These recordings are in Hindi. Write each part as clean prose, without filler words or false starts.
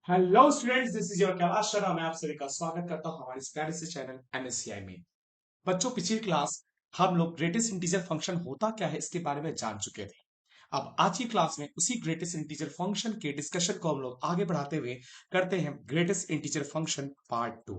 Hello students, this is your Kailash Sharma. मैं आप सभी का स्वागत करता हूं हमारे इस प्यारे से चैनल एमएससीआई में। बच्चों, पिछली क्लास हम लोग ग्रेटेस्ट इंटीजर फंक्शन होता क्या है इसके बारे में जान चुके थे। अब आज की क्लास में उसी ग्रेटेस्ट इंटीजर फंक्शन के डिस्कशन को हम लोग आगे बढ़ाते हुए करते हैं ग्रेटेस्ट इंटीजर फंक्शन पार्ट 2।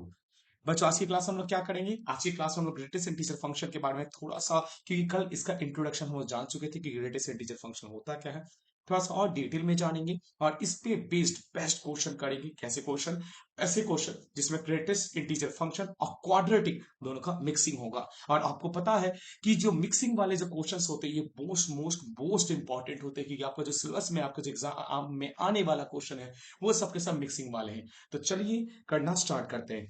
बच्चों, आज की क्लास में हम लोग क्या करेंगे? आज की क्लास में हम लोग ग्रेटेस्ट इंटीजर फंक्शन के बारे में थोड़ा सा, क्योंकि कल इसका इंट्रोडक्शन हम लोग जान चुके थे कि ग्रेटेस्ट इंटीजर फंक्शन होता क्या है, थोड़ा सा और डिटेल में जानेंगे और इस पे बेस्ड बेस्ट क्वेश्चन करेंगे। कैसे क्वेश्चन? ऐसे क्वेश्चन जिसमें ग्रेटेस्ट इंटीजर फंक्शन और क्वाड्रेटिक दोनों का मिक्सिंग होगा। और आपको पता है कि जो मिक्सिंग वाले जो क्वेश्चंस होते हैं ये मोस्ट मोस्ट मोस्ट इंपॉर्टेंट होते हैं, क्योंकि आपका जो सिलेबस में आपका जो एग्जाम में आने वाला क्वेश्चन है वो सबके सब मिक्सिंग वाले हैं। तो चलिए करना स्टार्ट करते हैं।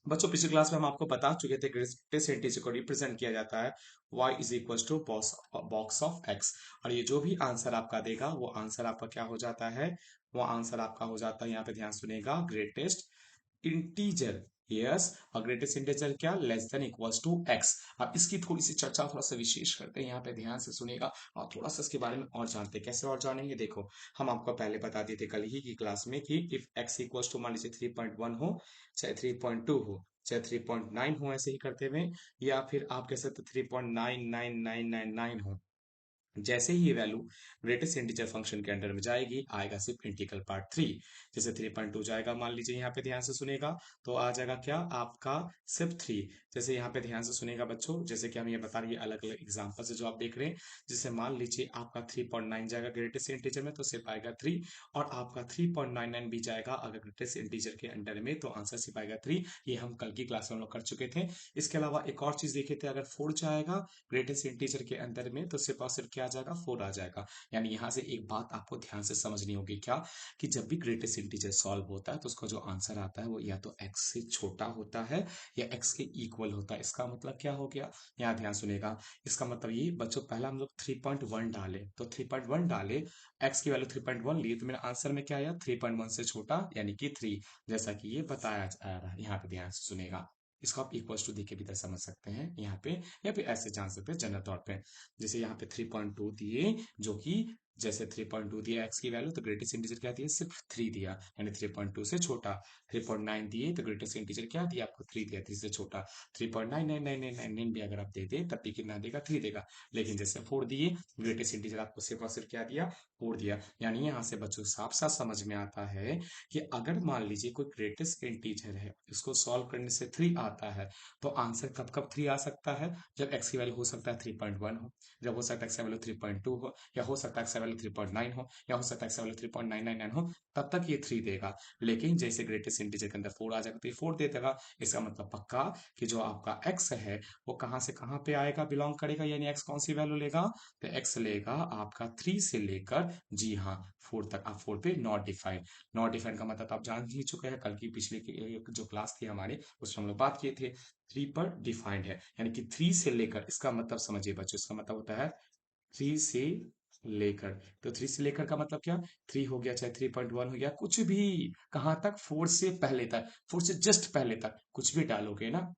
बच्चों, पिछली क्लास में हम आपको बता चुके थे ग्रेटेस्ट इंटीजर को रिप्रेजेंट किया जाता है y is equal to box of x। और ये जो भी आंसर आपका देगा वो आंसर आपका क्या हो जाता है? वो आंसर आपका हो जाता है, यहाँ पे ध्यान सुनेगा, ग्रेटेस्ट इंटीजर। यस, और ग्रेटेस्ट इंटीजर क्या? Less than equals to x। अब इसकी थोड़ी सी चर्चा थोड़ा सा विशेष करते हैं, यहाँ पे ध्यान से सुनेगा और थोड़ा सा इसके बारे में और जानते हैं। कैसे और जानेंगे? देखो, हम आपको पहले बता दिए थे कल ही की क्लास में कि इफ x इक्वल्स टू मान लीजिए 3.1 हो, चाहे 3.2 हो, चाहे 3.9 हो, ऐसे ही करते हुए, या फिर आप कह सकते 3.99999 हो, जैसे ही ये वैल्यू ग्रेटेस्ट इंटीजर फंक्शन के अंडर में जाएगी आएगा सिर्फ इंटीग्रल पार्ट 3। जैसे 3.2 जाएगा, मान लीजिए यहाँ पे ध्यान से सुनेगा, तो आ जाएगा क्या आपका? सिर्फ 3। जैसे यहाँ पे ध्यान से सुनेगा बच्चों, जैसे कि हम ये बता रही है अलग अलग एग्जाम्पल से जो आप देख रहे हैं। जैसे मान लीजिए आपका 3.9 जाएगा ग्रेटेस्ट इंटीजर में, तो सिर्फ आएगा 3। और आपका 3.99 भी जाएगा अगर ग्रेटेस्ट इंटीजर के अंडर में, तो आंसर सिर्फ आएगा 3। ये हम कल की क्लास में हम लोग कर चुके थे। इसके अलावा एक और चीज देखे थे, अगर 4 जाएगा ग्रेटेस्ट इंटीजर के अंदर में, तो सिर्फ और सिर्फ क्या आ जाएगा? 4 आ जाएगा। यानी यहां से एक बात आपको ध्यान से समझनी होगी, क्या? कि जब भी ग्रेटेस्ट इंटीजर सॉल्व होता है तो उसका जो आंसर आता है वो या तो x से छोटा होता है या x के इक्वल होता है। इसका मतलब क्या हो गया? यहाँ ध्यान सुनेगा। इसका मतलब ये बच्चों, पहला हम लोग 3.1 डाले, तो 3.1 डाले, x की वैल्यू 3.1 लिए, तो मेरा आंसर में क्या आया? 3.1 से छोटा यानी कि 3। जैसा कि ये बताया जा रहा है, यहाँ पे ध्यान से सुनेगा। इसको आप इक्वल्स टू देके भी समझ सकते हैं यहाँ पे, या फिर ऐसे जान सकते हैं जनरल तौर पे। जैसे यहाँ पे 3.2 दिए, जो कि जैसे 3.2 दिया एक्स की वैल्यू, तो ग्रेटेस्ट इंटीजर क्या दिया? सिर्फ 3 दिया, यानी 3.2 से छोटा। 3.9 दिए तो ग्रेटेस्ट इंटीजर क्या दिया आपको? 3 दिया, 3 से छोटा। 3.99999 भी अगर आप दे दे तब भी कितना देगा? 3 देगा। लेकिन जैसे 4 दिए, ग्रेटेस्ट इंटीजर आपको सिर्फ और सिर्फ क्या दिया? 4 दिया। यानी यहाँ से बच्चों साफ साफ समझ में आता है कि अगर मान लीजिए कोई ग्रेटेस्ट इंटीजर है, इसको सॉल्व करने से 3 आता है, तो आंसर कब कब 3 आ सकता है? जब एक्स की वैल्यू हो सकता है 3.1 हो, जब हो सकता है एक्स की वैल्यू 3.2 हो, या हो सकता है एक्स की वैल्यू 3.9 हो, या हो सकता है एक्स की वैल्यू 3.999 हो, तब तक ये 3 देगा। लेकिन जैसे ग्रेटेस्ट इंटीजर के अंदर 4 आ जाएगा तो ये 4 दे देगा। इसका मतलब पक्का कि जो आपका एक्स है वो कहाँ से कहाँ पे आएगा, बिलोंग करेगा, यानी एक्स कौन सी वैल्यू लेगा? तो एक्स लेगा आपका 3 से लेकर, जी हाँ, 4 तक। आप 4 पे नॉट डिफाइंड। नॉट डिफाइंड का मतलब आप जान ही चुके हैं, कल की पिछली जो क्लास थी हमारी उसमें हम लोग बात किए थे। 3 पर डिफाइंड है, यानी कि 3 से लेकर, इसका मतलब समझिए बच्चों, इसका मतलब होता है 3 से लेकर। तो 3 से लेकर का मतलब क्या? 3 हो गया, चाहे 3.1 हो गया, कुछ भी, कहां तक? 4 से पहले तक, 4 से जस्ट पहले तक कुछ भी डालोगे ना,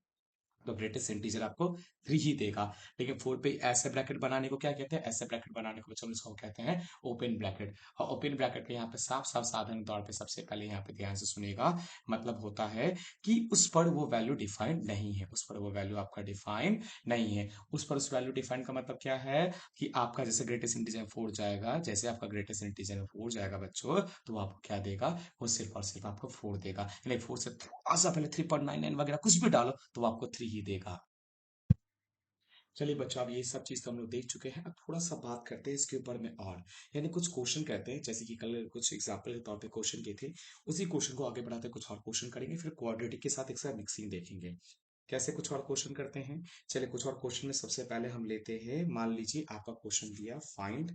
तो ग्रेटेस्ट इंटीजर आपको 3 ही देगा। लेकिन 4 पे ऐसे ब्रैकेट बनाने को क्या कहते हैं? ऐसे ब्रैकेट बनाने को बच्चों इसको कहते हैं ओपन ब्रैकेट। और ओपन ब्रैकेट के यहाँ पे साफ साफ साधारण तौर पे सबसे पहले यहाँ पे ध्यान से सुनेगा, मतलब होता है कि उस पर वो वैल्यू डिफाइंड नहीं है, उस पर वो वैल्यू आपका डिफाइंड नहीं है। उस पर उस वैल्यू डिफाइंड का मतलब क्या है? कि आपका जैसे ग्रेटेस्ट इंटीजर में 4 जाएगा, जैसे आपका ग्रेटेस्ट इंटीजर में 4 जाएगा बच्चों, तो वो आपको क्या देगा? वो सिर्फ और सिर्फ आपको 4 देगा। यानी 4 से थोड़ा सा पहले 3.99 वगैरह कुछ भी डालो तो वो आपको 3 ही देगा। चलिए बच्चों, अब ये सब चीज तो हम लोग देख चुके हैं, अब थोड़ा सा बात करते हैं इसके ऊपर में और, यानी कुछ क्वेश्चन कहते हैं, जैसे कि कल कुछ एग्जांपल के तौर पे क्वेश्चन किए थे, उसी क्वेश्चन को आगे बढ़ाते कुछ और क्वेश्चन करेंगे, फिर क्वाड्रेटिक के साथ एक साथ मिक्सिंग देखेंगे। कैसे कुछ और क्वेश्चन करते हैं? चलिए, कुछ और क्वेश्चन में सबसे पहले हम लेते हैं, मान लीजिए आपका क्वेश्चन दिया फाइंड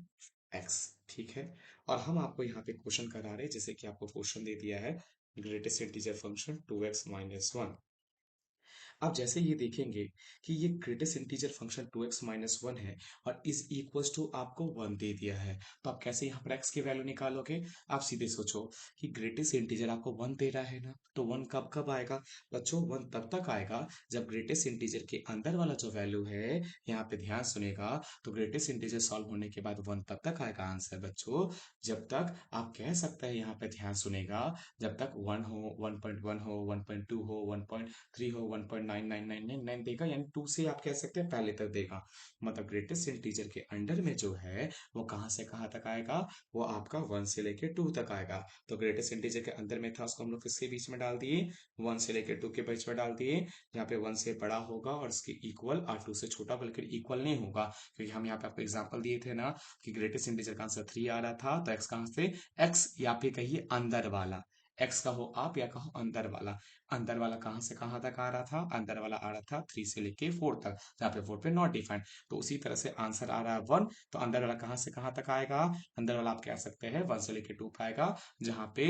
एक्स, ठीक है, और हम आपको यहाँ पे क्वेश्चन करा रहे हैं, जैसे कि आपको क्वेश्चन दे दिया है ग्रेटेस्ट इंटीजर फंक्शन 2x - 1। आप जैसे ये देखेंगे कि ये ग्रेटेस्ट इंटीजर फंक्शन 2x-1 है और इज इक्वल्स टू आपको 1 दे दिया है, तो आप कैसे यहाँ पर x की वैल्यू निकालोगे? आप सीधे सोचो कि ग्रेटेस्ट इंटीजर आपको 1 दे रहा है ना, तो 1 कब कब आएगा बच्चों? 1 तब तक आएगा जब ग्रेटेस्ट इंटीजर के अंदर वाला जो वैल्यू है, यहाँ पे ध्यान सुनेगा, तो ग्रेटेस्ट इंटीजर सॉल्व होने के बाद 1 तब तक आएगा आंसर बच्चों, जब तक आप कह सकते हैं, यहाँ पे ध्यान सुनेगा, जब तक 1 हो, 1.1 हो, 1.2 हो, 1.3 हो, 1.99999 देगा, यानी 2 से आप कह सकते हैं पहले तक देगा। मतलब ग्रेटेस्ट इंटीजर के अंडर में जो है वो कहाँ से कहाँ तक आएगा? वो आपका 1 से लेके 2 तक आएगा। तो ग्रेटेस्ट इंटीजर के अंदर में था, उसको हम लोग किसके बीच में डाल दिए? 1 से लेके 2 के बीच में डाल दिए। यहाँ पे 1 से बड़ा होगा और इसके इक्वल, और 2 से छोटा बल्कि इक्वल नहीं होगा, क्योंकि हम यहाँ पे आपको एग्जांपल दिए थे ना कि ग्रेटेस्ट इंटीजर का आंसर 3 आ रहा था, तो एक्स कहाँ से? एक्स या फिर कहिए अंदर वाला, एक्स कहो आप या कहो अंदर वाला। अंदर वाला कहाँ से कहाँ तक आ रहा था? अंदर वाला आ रहा था 3 से लेके 4 तक, जहाँ पे 4 पे नॉट डिफाइंड। तो उसी तरह से आंसर आ रहा है 1, तो अंदर वाला कहाँ से कहाँ तक आएगा? अंदर वाला आप कह सकते हैं 1 से लेके 2 पे आएगा, जहाँ पे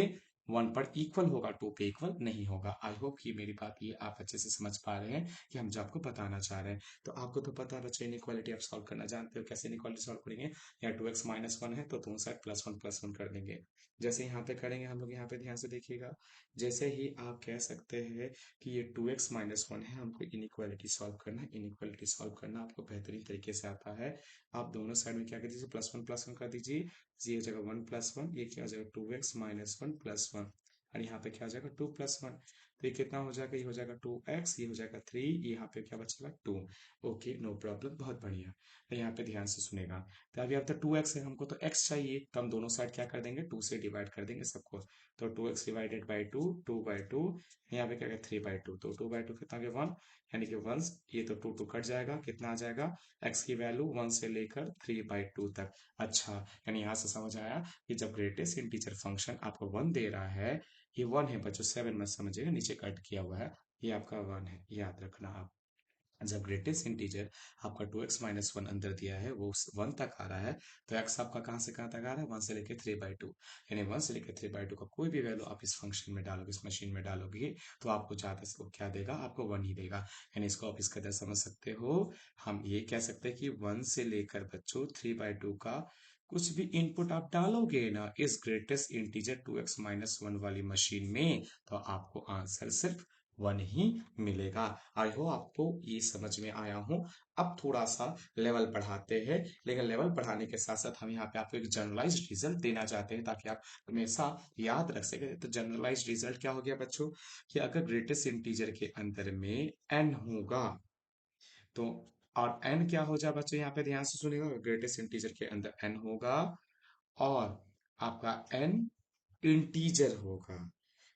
1 पर इक्वल होगा, 2 पे इक्वल नहीं होगा। आई होप कि मेरी बात ये आप अच्छे से समझ पा रहे हैं कि हम जो आपको बताना चाह रहे हैं। तो आपको तो पता है बच्चों, इनइक्वालिटी आप सॉल्व करना जानते हो, कैसे इनइक्वालिटी सॉल्व करेंगे? या 2x-1 है तो दोनों साइड +1 कर देंगे। जैसे यहाँ पे करेंगे हम लोग, यहाँ पे ध्यान से देखिएगा, जैसे ही आप कह सकते हैं कि ये 2x-1 है, हमको इनइक्वालिटी सॉल्व करना है। इनइक्वालिटी सॉल्व करना आपको बेहतरीन तरीके से आता है। आप दोनों साइड में क्या कर दीजिए? +1 कर दीजिए। ये हो जाएगा 1+1, ये क्या हो जाएगा? 2x-1+1, और यहाँ पे क्या हो जाएगा? 2+1। तो ये कितना हो जाएगा? ये हो जाएगा 2x, ये हो जाएगा 3, यहाँ पे क्या बचेगा? 2। ओके, नो प्रॉब्लम, बहुत बढ़िया। तो यहाँ पे ध्यान से सुनेगा, तो अभी अब तक 2x है, हमको तो x चाहिए, तो हम दोनों साइड क्या कर देंगे? 2 से डिवाइड कर देंगे सबको। तो 2x डिवाइडेड बाई 2, 2/2, यहाँ पे क्या है? 3/2। तो 2/2 कितना आ गया? 1, यानी कि 1, ये तो 2 कट जाएगा, कितना आ जाएगा? x की वैल्यू 1 से लेकर 3/2 तक। अच्छा, यानी यहाँ से समझ आया कि जब ग्रेटेस्ट इंटीजर फंक्शन आपको 1 दे रहा है, ये 1 है बच्चों, 7 मत समझिएगा, नीचे कट किया हुआ है, ये आपका 1 है, याद रखना आप। जब ग्रेटेस्ट इंटीजर आपका 2x-1 अंदर दिया है, वो 1 तक आ रहा है, तो x आपका कहाँ से कहाँ तक आ रहा है? 1 से लेके 3/2, यानी 1 से लेके 3/2 का कोई भी वैल्यू आप इस फंक्शन में डालोगे, इस मशीन में डालोगे, तो आपको ज्यादा से वो क्या देगा? आपको 1 ही देगा। यानी इसको आप इस कदर समझ सकते हो, हम ये कह सकते हैं कि 1 से लेकर बच्चों 3/2 का कुछ भी इनपुट आप डालोगे ना इस ग्रेटेस्ट इंटीजर 2x-1 वाली मशीन में, तो आपको आंसर सिर्फ 1 ही मिलेगा। आई हो आपको ये समझ में आया हूँ। अब थोड़ा सा लेवल बढ़ाते हैं, लेकिन लेवल बढ़ाने के साथ साथ हम यहाँ पे आपको एक जनरलाइज्ड रिजल्ट देना चाहते हैं, ताकि आप हमेशा याद रख सके। तो जनरलाइज्ड रिजल्ट क्या हो गया बच्चों? कि अगर ग्रेटेस्ट इंटीजर के अंदर में n होगा, तो और n क्या हो जाए बच्चों? यहाँ पे ध्यान से सुनिएगा, ग्रेटेस्ट इंटीजर के अंदर n होगा और आपका n इंटीजर होगा,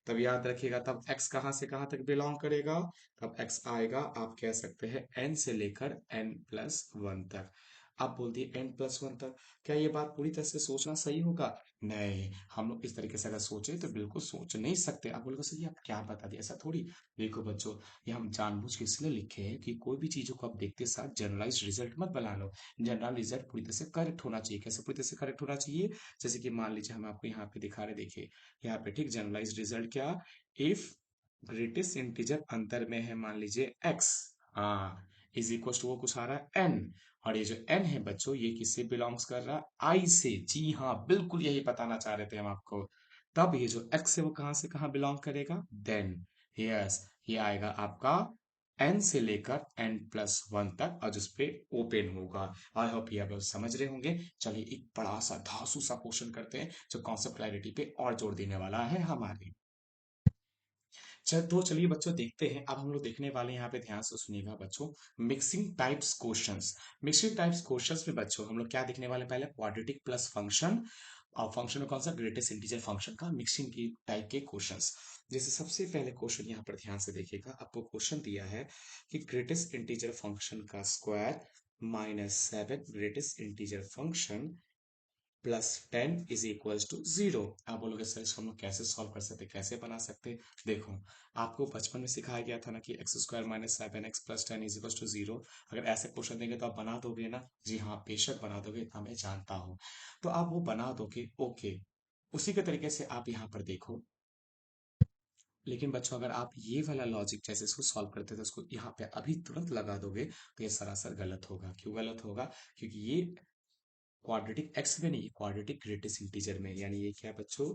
तब याद रखिएगा, तब x कहाँ से कहाँ तक बिलोंग करेगा? तब x आएगा, आप कह सकते हैं n से लेकर n+1 तक। आप बोल दिए n+1 तक, क्या ये बात पूरी तरह से सोचना सही होगा? नहीं, हम लोग इस तरीके से अगर सोचे तो बिल्कुल सोच नहीं सकते। आप बोलोगे सर ये आप क्या बता दिया, ऐसा थोड़ी। देखो बच्चों, ये हम जानबूझ के इसलिए लिखे हैं कि कोई भी चीजों को आप देखते साथ जनरलाइज रिजल्ट मत बना लो। जनरल रिजल्ट पूरी तरह से करेक्ट होना चाहिए। कैसे पूरी तरह से करेक्ट होना चाहिए? जैसे कि मान लीजिए हम आपको यहाँ पे दिखा रहे, देखिए यहाँ पे, ठीक, जनरलाइज रिजल्ट क्या? इफ ग्रेटेस्ट इंटीजर अंतर में है, मान लीजिए x, हाँ, इज इक्वल टू वो कुछ आ रहा है n, और ये जो n है बच्चों, ये किससे बिलोंग्स कर रहा है? I से। जी हाँ, बिल्कुल यही बताना चाह रहे थे हम आपको। तब ये जो x है वो कहाँ से कहाँ बिलोंग करेगा? देन यस, ये आएगा आपका n से लेकर n+1 तक, और जिसपे ओपन होगा। आई होप ये आप लोग समझ रहे होंगे। चलिए एक बड़ा सा धांसू सा क्वेश्चन करते हैं, जो कॉन्सेप्ट क्लैरिटी पे और जोर देने वाला है हमारे। तो चलिए बच्चों देखते हैं। अब हम लोग देखने वाले हैं, यहाँ पे ध्यान से सुनिएगा बच्चों, mixing types questions. Mixing types questions में बच्चों हम लोग क्या देखने वाले हैं? पहले क्वाड्रेटिक प्लस फंक्शन, और फंक्शन में कौन सा? ग्रेटेस्ट इंटीजर फंक्शन का मिक्सिंग की टाइप के क्वेश्चंस। जैसे सबसे पहले क्वेश्चन यहाँ पर ध्यान से देखिएगा, आपको क्वेश्चन दिया है कि ग्रेटेस्ट इंटीजर फंक्शन का square -7 greatest integer function +10 is equals to 0। आप बोलोगे सर इसको हम लोग कैसे सॉल्व कर सकते, कैसे बना सकते? देखो, आपको बचपन में सिखाया गया था ना कि x² - 7x + 10 is equals to 0। अगर ऐसे क्वेश्चन देंगे तो आप बना दोगे ना? जी हाँ, बेशक बना दोगे, इतना मैं जानता हूँ। तो आप वो बना दोगे, ओके। उसी के तरीके से आप यहाँ पर देखो, लेकिन बच्चों अगर आप ये वाला लॉजिक जैसे इसको सॉल्व करते थे उसको यहाँ पे अभी तुरंत लगा दोगे तो ये सरासर गलत होगा। क्यों गलत होगा? क्योंकि ये क्वाड्रेटिक एक्स में नहीं, क्वाड्रेटिक ग्रेटेस्ट इंटीजर में। यानी ये क्या बच्चों,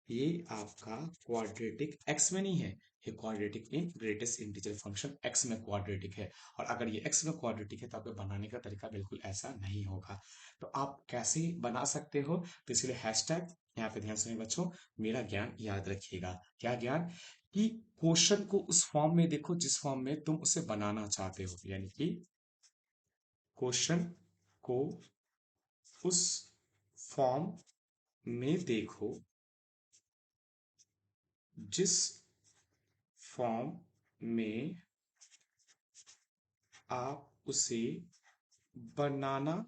ये आपका क्वाड्रेटिक एक्स में नहीं है, ये quadratic in greatest integer function x में क्वाड्रेटिक है। और अगर ये एक्स में क्वाड्रेटिक है तो आपके बनाने का तरीका बिल्कुल ऐसा नहीं होगा। तो आप कैसे बना सकते हो? तो इसलिए हैशटैग यहाँ पे ध्यान सुनिए बच्चों, मेरा ज्ञान याद रखिएगा। क्या ज्ञान? कि क्वेश्चन को उस फॉर्म में देखो जिस फॉर्म में तुम उसे बनाना चाहते हो। यानी कि क्वेश्चन को उस फॉर्म में देखो जिस फॉर्म में आप उसे बनाना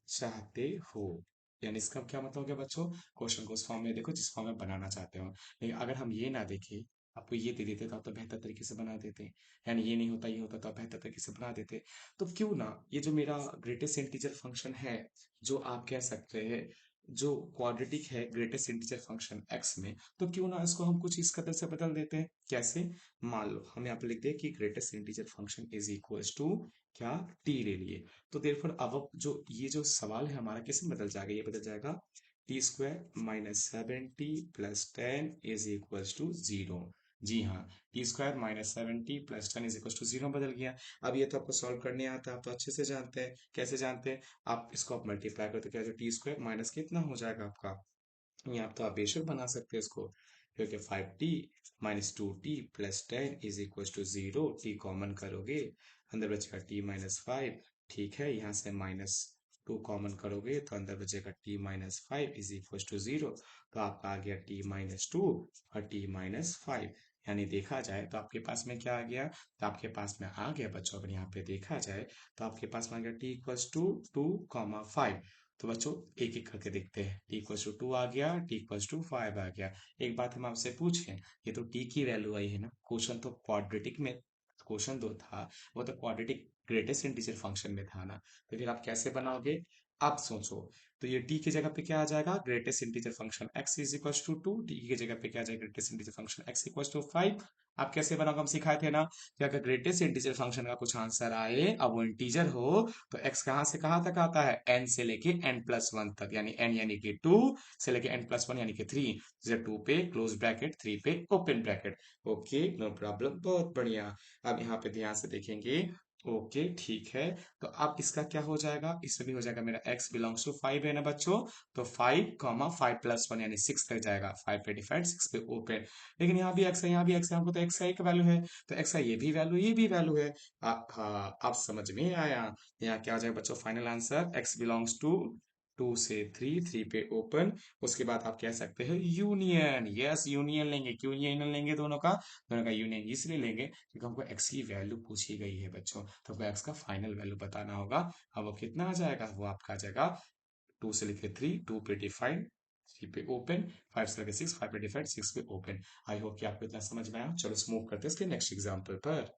चाहते हो। यानी इसका क्या मतलब हो गया बच्चों? क्वेश्चन को उस फॉर्म में देखो जिस फॉर्म में बनाना चाहते हो। लेकिन अगर हम ये ना देखें, आपको ये दे देते तो आप तो बेहतर तरीके से बना देते। यानी ये नहीं होता, ये होता तो आप बेहतर तरीके से बना देते। तो क्यों ना ये जो मेरा ग्रेटेस्ट इंटीजर फंक्शन है, जो आप कह सकते हैं जो क्वाड्रेटिक है ग्रेटेस्ट इंटीजर फंक्शन एक्स में, तो क्यों ना इसको हम कुछ इस कदर से बदल देते हैं। कैसे? मान लो हम यहाँ पे लिखते हैं कि greatest integer function is equals to क्या, टी ले लिए। तो देरफॉर अब जो ये जो सवाल है हमारा किसमें बदल जाएगा? ये बदल जाएगा T square minus 70 plus 10 is equals to 0। जी हाँ, T square minus 70 plus 10 is equals to 0 बदल गया। अब ये तो आपको सॉल्व करने आता है, आप तो अच्छे से जानते हैं। कैसे जानते हैं? आप इसको आप मल्टीप्लाई करते क्या, जो टी स्क्वायर माइनस कितना हो जाएगा आपका, यहाँ तो आप बेशक बना सकते हैं इसको, क्योंकि 5t minus 2t plus 10 is equal to 0। T common करोगे, अंदर बचेगा t माइनस 5। ठीक है, यहाँ से माइनस 2 कॉमन करोगे तो अंदर बचेगा t minus 5 is equal to 0। तो आपका आ गया t माइनस 2 और t माइनस 5। यानी देखा जाए तो आपके पास में क्या आ गया? तो आपके पास में आ गया बच्चों, अगर यहाँ पे देखा जाए तो आपके पास में आ गया t इक्वल्स टू 2,5। तो बच्चों एक एक करके देखते हैं। t इक्वल्स टू 2 आ गया, t इक्वल्स टू 5 आ गया। एक बात हम आपसे पूछें, ये तो t की वैल्यू आई है ना, क्वेश्चन तो क्वाड्रेटिक में, क्वेश्चन दो था वो तो क्वाड्रेटिक ग्रेटेस्ट इंटीजर फंक्शन में था ना, तो फिर आप कैसे बनाओगे? आप सोचो। तो ये t की जगह पे क्या आ जाएगा? Greatest integer function x is equal to 2, t की जगह पे क्या आ जाएगा? Greatest integer function x equal to 5। आप कैसे बनाओगे? हम सिखाए थे ना कि अगर ग्रेटेस्ट इंटीजर फंक्शन का कुछ आंसर आए, अब वो इंटीजर हो, तो x कहाँ से कहाँ तक आता है? n से लेके n+1 तक। यानी n यानी कि 2 से लेके n+1 यानी कि 3। जैसे 2 पे क्लोज ब्रैकेट, 3 पे open bracket. Okay, no problem, बहुत बढ़िया। अब यहाँ पे ध्यान से देखेंगे। ओके ठीक है, तो अब इसका क्या हो जाएगा? इसमें भी हो जाएगा मेरा x बिलोंग्स टू 5 है ना बच्चों, तो 5,5+1 यानी 6 तक जाएगा। 5 पे डिफाइंड, 6 पे ओपन। लेकिन यहाँ भी x है, यहाँ भी x है, हमको तो x का एक वैल्यू है, तो x का ये भी वैल्यू, ये भी वैल्यू है। हाँ, अब समझ में आया। यहाँ क्या हो जाएगा बच्चों? Final answer x belongs to 2 से 3, 3 पे ओपन। उसके बाद आप कह सकते हैं यूनियन। यस, यूनियन लेंगे। क्यों यूनियन लेंगे दोनों का? दोनों का यूनियन इसलिए लेंगे क्योंकि हमको x की वैल्यू पूछी गई है बच्चों, तो हमको x का फाइनल वैल्यू बताना होगा। अब वो कितना आ जाएगा? वो आपका आ जाएगा 2 से लेके 3, 2 पे डिफाइंड, 3 पे ओपन, 5 से लेके 6, 5 पे डिफाइंड, 6 पे ओपन। आई होप कि आपको इतना समझ में आया। चलो मूव करते हैं इसके नेक्स्ट एग्जांपल पर।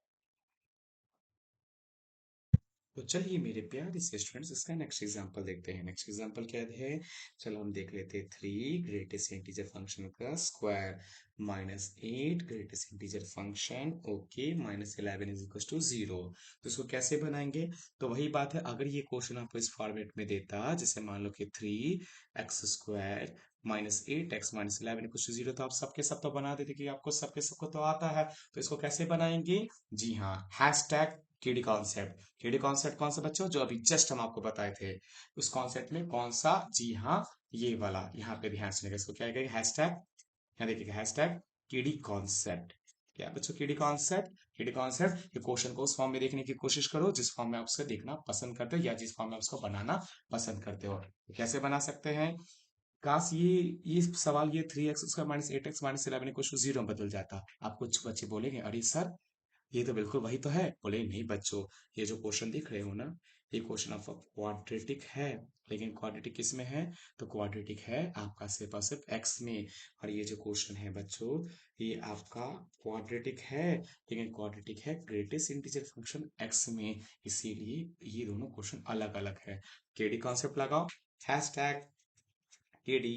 तो चलिए मेरे प्यारे से स्टूडेंट्स, इसका नेक्स्ट एग्जांपल देखते हैं। नेक्स्ट एग्जांपल क्या है? चलो हम देख लेते हैं। 3 ग्रेटेस्ट इंटीजर फंक्शन का square minus 8 greatest integer function, okay, minus 11 is equal to 0। तो इसको कैसे बनाएंगे? तो वही बात है, अगर ये क्वेश्चन आपको इस फॉर्मेट में देता, जैसे मान लो कि 3x² minus 8x minus 11 equal to 0, तो आप सबके सब तो बना देते कि आपको सबके सबको तो आता है। तो इसको कैसे बनाएंगे? जी हाँ, hashtag KD concept. KD concept कौन सा बच्चों? जो अभी जस्ट हम आपको बताए थे। उस कॉन्सेप्ट में कौन सा? जी हाँ, ये वाला। यहाँ पे ध्यान सुनिएगा, इसको क्या कहेंगे? हैशटैग, यहाँ देखिएगा हैशटैग केडी कॉन्सेप्ट। क्या बच्चों? KD concept. केडी कॉन्सेप्ट, ये क्वेश्चन को उस फॉर्म में देखने की कोशिश करो जिस फॉर्म में आप उसको देखना पसंद करते हो, या जिस फॉर्म में आप उसको बनाना पसंद करते हो। तो कैसे बना सकते हैं? काश ये सवाल ये 3x उसका माइनस 8x माइनस 11 को 0 में बदल जाता। आप कुछ बच्चे बोलेंगे अरे सर ये तो बिल्कुल वही तो है। बोले नहीं बच्चों, ये जो क्वेश्चन दिख रहे हो ना, ये क्वेश्चन आपका क्वाड्रेटिक है। लेकिन क्वाड्रेटिक किस में है? तो क्वाड्रेटिक है आपका सिर्फ और सिर्फ एक्स में। और ये जो क्वेश्चन है बच्चों, ये आपका क्वाड्रेटिक है, लेकिन क्वाड्रेटिक है ग्रेटेस्ट इंटीजर फंक्शन एक्स में। इसीलिए ये दोनों क्वेश्चन अलग अलग है। केडी कॉन्सेप्ट लगाओ, हैशटैग केडी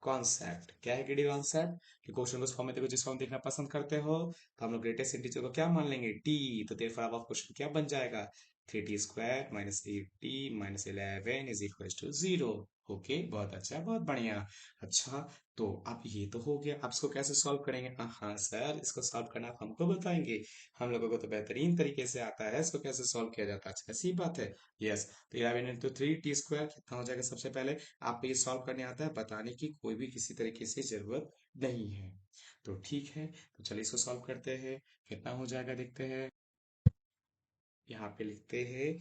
कॉन्सेप्ट क्या है किडी कॉन्सेप्ट कि क्वेश्चन को उस फॉर्म में देखो जिस फॉर्म में देखना पसंद करते हो, तो हम लोग ग्रेटेस्ट इंटीजर को क्या मान लेंगे, टी। तो देयरफॉर अब क्वेश्चन क्या बन जाएगा, 3t² minus 8t minus 11 is equal to 0। Okay, बहुत अच्छा, बहुत बढ़िया। अच्छा, तो अब ये तो हो गया, अब इसको कैसे सॉल्व करेंगे, हाँ सर, इसको सॉल्व करना आप हमको बताएंगे। हम लोगों को तो बेहतरीन तरीके से आता है, इसको कैसे सॉल्व किया जाता है। अच्छा, ऐसी बात है। यस, तो 11 × 3 t² कितना हो जाएगा, सबसे पहले आपको ये सॉल्व करने आता है, बताने की कोई भी किसी तरीके से जरूरत नहीं है। तो ठीक है, तो चलिए इसको सॉल्व करते हैं, कितना हो जाएगा देखते हैं। यहाँ पे लिखते हैं,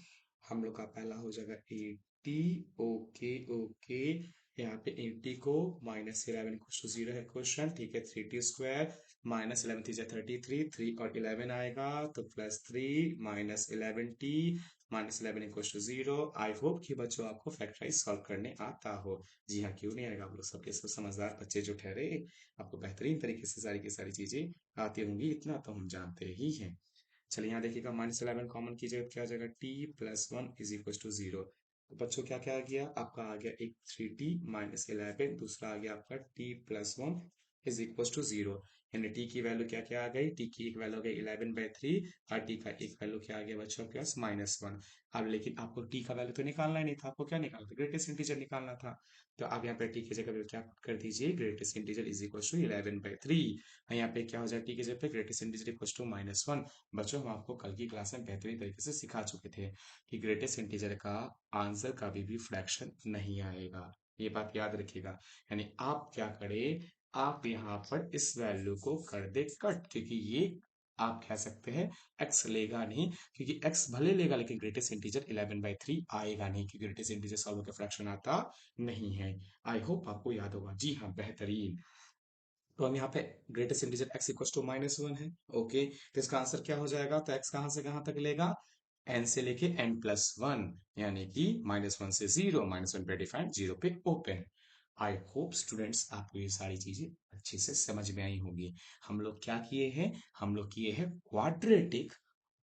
हम लोग का पहला हो जाएगा 80। ओके ओके, यहाँ पे 80 को -11 = 0 है क्वेश्चन, ठीक है। 3t² माइनस 11 × 3 = 33, 3 और 11 आएगा तो +3 -11t -11 = 0। आई होप कि बच्चों आपको फैक्टराइज सॉल्व करने आता हो। जी हाँ, क्यों नहीं आएगा, आप लोग सबके सब समझदार बच्चे जो ठहरे, आपको बेहतरीन तरीके से सारी की सारी चीजें आती होंगी, इतना तो हम जानते ही हैं। चलिए यहाँ देखिएगा, -11 कॉमन कीजिएगा तो क्या हो जाएगा, t+1 = 0। तो बच्चों क्या क्या आ गया आपका, आ गया एक 3t -11, दूसरा आ गया आपका t+1 = 0। यानी t की वैल्यू क्या क्या आ गई, t की एक वैल्यू हो गई 11/3 और t का एक वैल्यू क्या आ गया बच्चों, +1। अब लेकिन आपको t का वैल्यू तो निकालना ही नहीं था, आपको क्या निकालना था, ग्रेटेस्ट इंटीजर निकालना था। तो अब यहाँ पे t की जगह पे क्या कर दीजिए, ग्रेटेस्ट इंटीजर = 11/3। यहाँ पे क्या हो जाए, टी की जगह पे ग्रेटेस्ट इंटीजर =-1। बच्चों, हम आपको कल की क्लास में बेहतरीन तरीके से सिखा चुके थे कि ग्रेटेस्ट इंटीजर का आंसर कभी भी फ्रैक्शन नहीं आएगा, ये बात याद रखिएगा। यानी आप क्या करें, आप यहाँ पर इस वैल्यू को कर दे कट, क्योंकि ये आप कह सकते हैं x लेगा नहीं, क्योंकि x भले लेगा लेकिन ग्रेटेस्ट इंटीजर 11/3 आएगा नहीं, क्योंकि ग्रेटेस्ट इंटीजर सॉल्व होकर फ्रैक्शन आता नहीं है। आई होप आपको याद होगा। जी हाँ, बेहतरीन। तो हम यहाँ पे ग्रेटेस्ट इंटीजर x = -1 है। ओके, तो इसका आंसर क्या हो जाएगा, तो x कहां से कहां तक लेगा, n से लेके n+1, यानी कि -1 से 0, -1 पे डिफाइंड, 0 पे ओपन। आई होप स्टूडेंट्स आपको ये सारी चीजें अच्छे से समझ में आई होंगी। हम लोग क्या किए हैं, हम लोग किए हैं क्वाड्रेटिक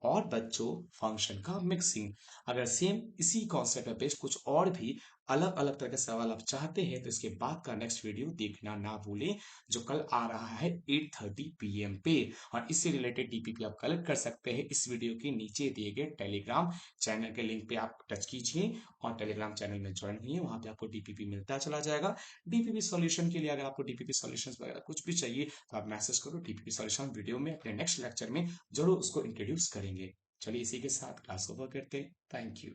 और बच्चों फंक्शन का मिक्सिंग। अगर सेम इसी कॉन्सेप्ट पे बेस्ड कुछ और भी अलग अलग तरह के सवाल आप चाहते हैं, तो इसके बाद का नेक्स्ट वीडियो देखना ना भूलें, जो कल आ रहा है 8:30 PM पे। और इससे रिलेटेड डीपीपी आप कलेक्ट कर सकते हैं इस वीडियो के नीचे दिए गए टेलीग्राम चैनल के लिंक पे आप टच कीजिए और टेलीग्राम चैनल में ज्वाइन हुई, वहां पे आपको डीपीपी मिलता चला जाएगा। डीपीपी सॉल्यूशन के लिए अगर आपको डीपीपी सॉल्यूशंस वगैरह कुछ भी चाहिए, तो आप मैसेज करो, डीपीपी सॉल्यूशन वीडियो में अपने नेक्स्ट लेक्चर में जरूर उसको इंट्रोड्यूस करेंगे। चलिए इसी के साथ क्लास ओवर करते हैं। Thank you.